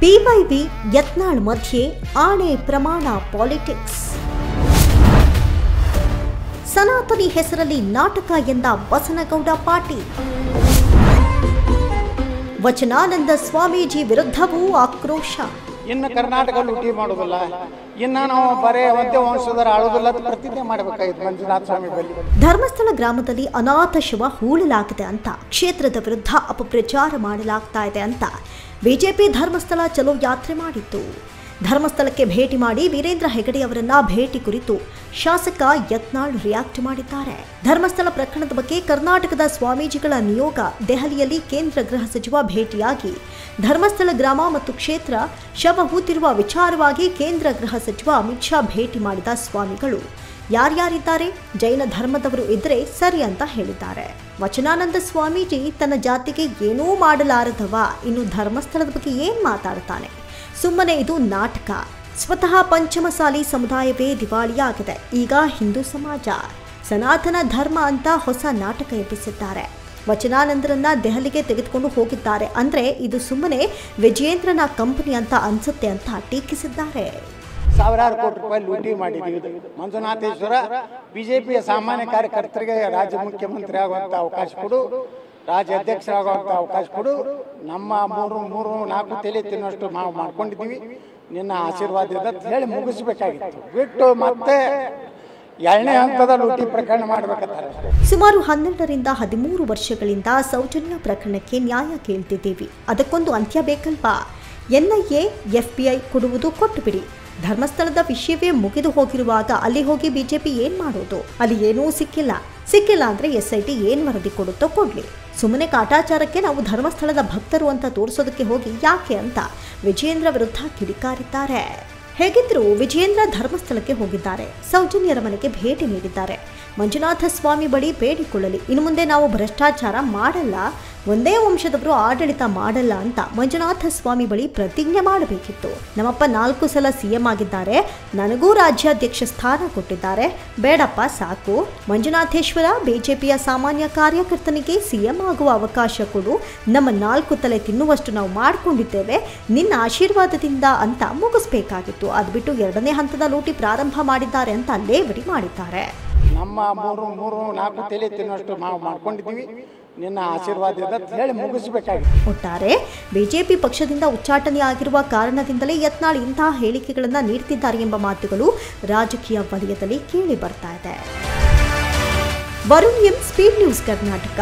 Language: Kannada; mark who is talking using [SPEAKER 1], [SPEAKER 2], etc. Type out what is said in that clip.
[SPEAKER 1] ಬಿವೈವಿ ಯತ್ನಾಳ್ ಮಧ್ಯೆ ಆಣೆ ಪ್ರಮಾಣ ಪಾಲಿಟಿಕ್ಸ್. ಸನಾತನಿ ಹೆಸರಲ್ಲಿ ನಾಟಕ ಎಂದ ಬಸನಗೌಡ ಪಾಟೀಲ್. ವಚನಾನಂದ ಸ್ವಾಮೀಜಿ ವಿರುದ್ಧವೂ ಆಕ್ರೋಶ.
[SPEAKER 2] ಇನ್ನು ಕರ್ನಾಟಕ ಲೂಟಿ ಮಾಡೋದಿಲ್ಲ, ಇನ್ನು ನಾವು ಬರೇ ಒಂದೇ ವಂಶದರ ಆಳೋದಿಲ್ಲ ಅಂತ ಪ್ರತಿಜ್ಞೆ ಮಾಡಬೇಕಾಗಿತ್ತು ಮಂಜುನಾಥ ಸ್ವಾಮಿ ಬಳಿ.
[SPEAKER 1] ಧರ್ಮಸ್ಥಳ ಗ್ರಾಮದಲ್ಲಿ ಅನಾಥ ಶವ ಹೂಳಲಾಗಿದೆ ಅಂತ ಕ್ಷೇತ್ರದ ವಿರುದ್ಧ ಅಪಪ್ರಚಾರ ಮಾಡಲಾಗ್ತಾ ಇದೆ ಅಂತ ಬಿಜೆಪಿ ಧರ್ಮಸ್ಥಳ ಚಲೋ ಯಾತ್ರೆ ಮಾಡಿತ್ತು. ಧರ್ಮಸ್ಥಳಕ್ಕೆ ಭೇಟಿ ಮಾಡಿ ವೀರೇಂದ್ರ ಹೆಗಡೆ ಅವರನ್ನ ಭೇಟಿ ಕುರಿತು ಶಾಸಕ ಯತ್ನಾಳ್ ರಿಯಾಕ್ಟ್ ಮಾಡಿದ್ದಾರೆ. ಧರ್ಮಸ್ಥಳ ಪ್ರಕರಣದ ಬಗ್ಗೆ ಕರ್ನಾಟಕದ ಸ್ವಾಮೀಜಿಗಳ ನಿಯೋಗ ದೆಹಲಿಯಲ್ಲಿ ಕೇಂದ್ರ ಗೃಹ ಸಚಿವ ಭೇಟಿಯಾಗಿ ಧರ್ಮಸ್ಥಳ ಗ್ರಾಮ ಮತ್ತು ಕ್ಷೇತ್ರ ಶವ ಹೂತಿರುವ ವಿಚಾರವಾಗಿ ಕೇಂದ್ರ ಗೃಹ ಸಚಿವ ಅಮಿತ್ ಶಾ ಭೇಟಿ ಮಾಡಿದ ಸ್ವಾಮಿಗಳು ಯಾರ್ಯಾರಿದ್ದಾರೆ, ಜೈನ ಧರ್ಮದವರು ಇದ್ರೆ ಸರಿ ಅಂತ ಹೇಳಿದ್ದಾರೆ. ವಚನಾನಂದ ಸ್ವಾಮೀಜಿ ತನ್ನ ಜಾತಿಗೆ ಏನೂ ಮಾಡಲಾರದವ, ಇನ್ನು ಧರ್ಮಸ್ಥಳದ ಬಗ್ಗೆ ಏನ್ ಮಾತಾಡ್ತಾನೆ, ಸುಮ್ಮನೆ ಇದು ನಾಟಕ, ಸ್ವತಃ ಪಂಚಮಸಾಲಿ ಸಮುದಾಯವೇ ದಿವಾಳಿಯಾಗಿದೆ, ಈಗ ಹಿಂದೂ ಸಮಾಜ ಸನಾತನ ಧರ್ಮ ಅಂತ ಹೊಸ ನಾಟಕ ಎಬ್ಬಿಸಿದ್ದಾರೆ. ವಚನಾನಂದರನ್ನ ದೆಹಲಿಗೆ ತೆಗೆದುಕೊಂಡು ಹೋಗಿದ್ದಾರೆ ಅಂದ್ರೆ ಇದು ಸುಮ್ಮನೆ ವಿಜಯೇಂದ್ರನ ಕಂಪನಿ ಅಂತ ಅನ್ಸುತ್ತೆ ಅಂತ ಟೀಕಿಸಿದ್ದಾರೆ.
[SPEAKER 2] ಸಾವಿರಾರು ಕೋಟಿ ರೂಪಾಯಿ ಲೂಟಿ ಮಾಡಿದ್ದೀವಿ. ಮಂಜುನಾಥೇಶ್ವರ ಬಿಜೆಪಿಯ ಸಾಮಾನ್ಯ ಕಾರ್ಯಕರ್ತರಿಗೆ ರಾಜ್ಯ ಮುಖ್ಯಮಂತ್ರಿ ಆಗುವಂತ ಅವಕಾಶ ಕೊಡು, ರಾಜ್ಯ ಅಧ್ಯಕ್ಷರಾಗುವಂತ ಅವಕಾಶ ಕೊಡು, ನಮ್ಮ ಮೂರು ನಾಲ್ಕು ತಲೆ ತಿನ್ನೋಷ್ಟು ನಾವು ಮಾಡ್ಕೊಂಡಿದ್ದೀವಿ, ನಿನ್ನ ಆಶೀರ್ವಾದದಿಂದ ಹೇಳಿ ಮುಗಿಸ್ಬೇಕಾಗಿತ್ತು. ಬಿಟ್ಟು ಮತ್ತೆ ಎರಡನೇ ಹಂತದ ಲೂಟಿ ಪ್ರಕರಣ ಮಾಡಬೇಕಾದ್ರೆ
[SPEAKER 1] ಸುಮಾರು 12 ರಿಂದ 13 ವರ್ಷಗಳಿಂದ ಸೌಜನ್ಯ ಪ್ರಕರಣಕ್ಕೆ ನ್ಯಾಯ ಕೇಳ್ತಿದ್ದೀವಿ, ಅದಕ್ಕೊಂದು ಅಂತ್ಯ ಬೇಕಲ್ವಾ? ಎನ್ಐಎ FBI ಕೊಡುವುದು ಕೊಟ್ಟು ಬಿಡಿ. ಧರ್ಮಸ್ಥಳದ ವಿಷಯವೇ ಮುಗಿದು ಹೋಗಿರುವಾಗ ಅಲ್ಲಿ ಹೋಗಿ ಬಿಜೆಪಿ ಏನ್ ಮಾಡೋದು? ಅಲ್ಲಿ ಏನೂ ಸಿಕ್ಕಿಲ್ಲ ಅಂದ್ರೆ SIT ಏನ್ ವರದಿ ಕೊಡುತ್ತೋ ಕೊಡ್ಲಿ. ಸುಮ್ಮನೆ ಕಾಟಾಚಾರಕ್ಕೆ ನಾವು ಧರ್ಮಸ್ಥಳದ ಭಕ್ತರು ಅಂತ ತೋರಿಸೋದಕ್ಕೆ ಹೋಗಿ ಯಾಕೆ ಅಂತ ವಿಜಯೇಂದ್ರ ವಿರುದ್ಧ ಕಿಡಿಕಾರಿದ್ದಾರೆ. ಹೇಗಿದ್ರು ವಿಜಯೇಂದ್ರ ಧರ್ಮಸ್ಥಳಕ್ಕೆ ಹೋಗಿದ್ದಾರೆ, ಸೌಜನ್ಯರ ಮನೆಗೆ ಭೇಟಿ ನೀಡಿದ್ದಾರೆ. ಮಂಜುನಾಥ ಸ್ವಾಮಿ ಬಳಿ ಬೇಡಿಕೊಳ್ಳಲಿ, ಇನ್ನು ಮುಂದೆ ನಾವು ಭ್ರಷ್ಟಾಚಾರ ಮಾಡಲ್ಲ, ಒಂದೇ ವಂಶದವರು ಆಡಳಿತ ಮಾಡಲ್ಲ ಅಂತ ಮಂಜುನಾಥ ಸ್ವಾಮಿ ಬಳಿ ಪ್ರತಿಜ್ಞೆ ಮಾಡಬೇಕಿತ್ತು. ನಮ್ಮಪ್ಪ 4 ಸಲ CM ಆಗಿದ್ದಾರೆ, ನನಗೂ ರಾಜ್ಯಾಧ್ಯಕ್ಷ ಸ್ಥಾನ ಕೊಟ್ಟಿದ್ದಾರೆ, ಬೇಡಪ್ಪ ಸಾಕು, ಮಂಜುನಾಥೇಶ್ವರ ಬಿಜೆಪಿಯ ಸಾಮಾನ್ಯ ಕಾರ್ಯಕರ್ತನಿಗೆ CM ಆಗುವ ಅವಕಾಶ ಕೊಡು, ನಮ್ಮ 4 ತಲೆ ತಿನ್ನುವಷ್ಟು ನಾವು ಮಾಡಿಕೊಂಡಿದ್ದೇವೆ, ನಿನ್ನ ಆಶೀರ್ವಾದದಿಂದ ಅಂತ ಮುಗಿಸ್ಬೇಕಾಗಿತ್ತು. ಅದು ಬಿಟ್ಟು 2ನೇ ಹಂತದ ಲೂಟಿ ಪ್ರಾರಂಭ ಮಾಡಿದ್ದಾರೆ ಅಂತ ಲೇವಡಿ ಮಾಡಿದ್ದಾರೆ.
[SPEAKER 2] ನಮ್ಮ ಮೂರು ನಾಲ್ಕು ತಲೆ ತಿನ್ನೋಷ್ಟು ನಾವು ಮಾಡ್ಕೊಂಡಿದ್ದೀವಿ, ನಿನ್ನ ಆಶೀರ್ವಾದದಿಂದ ಹೇಳಿ ಮುಗಿಸ್ಬೇಕಾಗಿತ್ತು.
[SPEAKER 1] ಒಟ್ಟಾರೆ ಬಿಜೆಪಿ ಪಕ್ಷದಿಂದ ಉಚ್ಚಾಟನೆ ಆಗಿರುವ ಕಾರಣದಿಂದಲೇ ಯತ್ನಾಳ್ ಇಂತಹ ಹೇಳಿಕೆಗಳನ್ನು ನೀಡುತ್ತಿದ್ದಾರೆ ಎಂಬ ಮಾತುಗಳು ರಾಜಕೀಯ ವಲಯದಲ್ಲಿ ಕೇಳಿ ಬರ್ತಾ ಇದೆ. Varun M, speed news Karnataka.